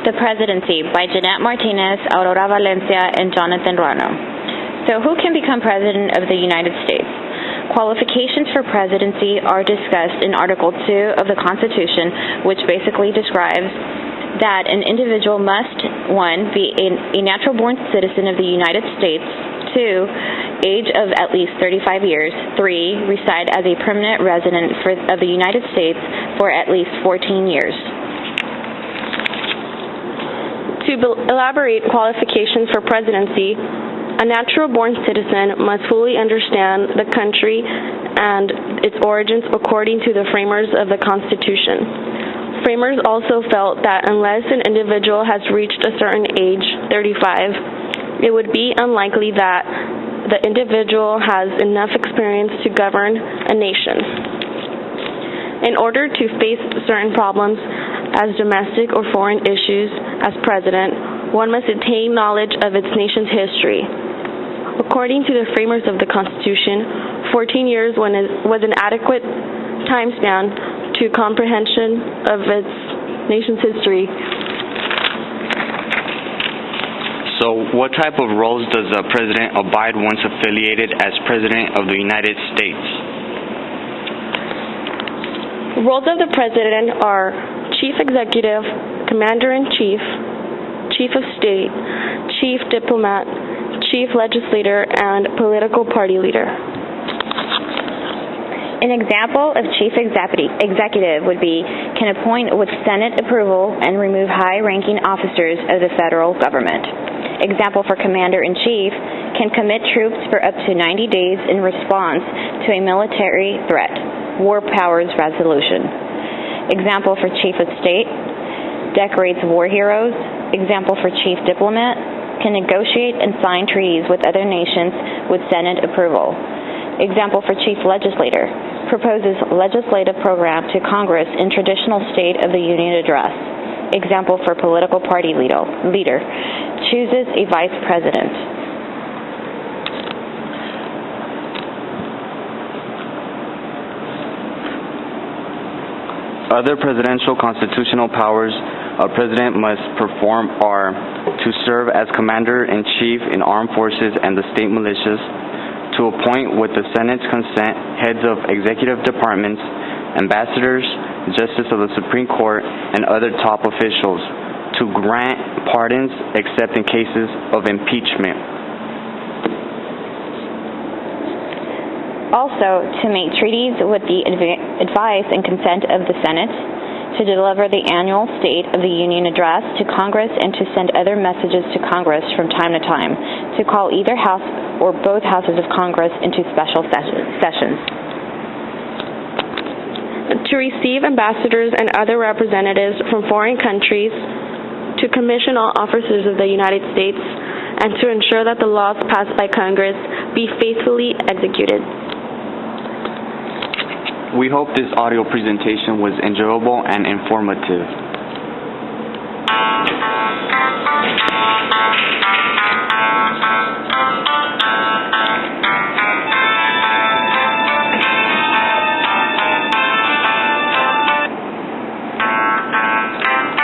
The Presidency by Jannett, Martinez, Aurora Valencia, and Jonathan Rano. So who can become President of the United States? Qualifications for presidency are discussed in Article 2 of the Constitution, which basically describes that an individual must, 1, be a natural-born citizen of the United States, 2, age of at least 35 years, 3, reside as a permanent resident of the United States for at least 14 years. To elaborate qualifications for presidency, a natural-born citizen must fully understand the country and its origins according to the framers of the Constitution. Framers also felt that unless an individual has reached a certain age, 35, it would be unlikely that the individual has enough experience to govern a nation. In order to face certain problems as domestic or foreign issues as president, one must attain knowledge of its nation's history. According to the framers of the Constitution, 14 years was an adequate time span to comprehension of its nation's history. So what type of roles does the president abide once affiliated as President of the United States? The roles of the president are Chief Executive, Commander-in-Chief, Chief of State, Chief Diplomat, Chief Legislator, and Political Party Leader. An example of Chief Executive would be can appoint with Senate approval and remove high-ranking officers of the federal government. Example for Commander-in-Chief can commit troops for up to 90 days in response to a military threat, war powers resolution. Example for Chief of State, decorates war heroes. Example for Chief Diplomat, can negotiate and sign treaties with other nations with Senate approval. Example for Chief Legislator, proposes legislative program to Congress in traditional State of the Union address. Example for Political Party leader, chooses a Vice President. Other presidential constitutional powers a president must perform are to serve as Commander-in-Chief in armed forces and the state militias, to appoint with the Senate's consent heads of executive departments, ambassadors, justice of the Supreme Court, and other top officials, to grant pardons except in cases of impeachment. Also, to make treaties with the advice and consent of the Senate, to deliver the annual State of the Union address to Congress and to send other messages to Congress from time to time, to call either House or both houses of Congress into special sessions. To receive ambassadors and other representatives from foreign countries, to commission all officers of the United States, and to ensure that the laws passed by Congress be faithfully executed. We hope this audio presentation was enjoyable and informative.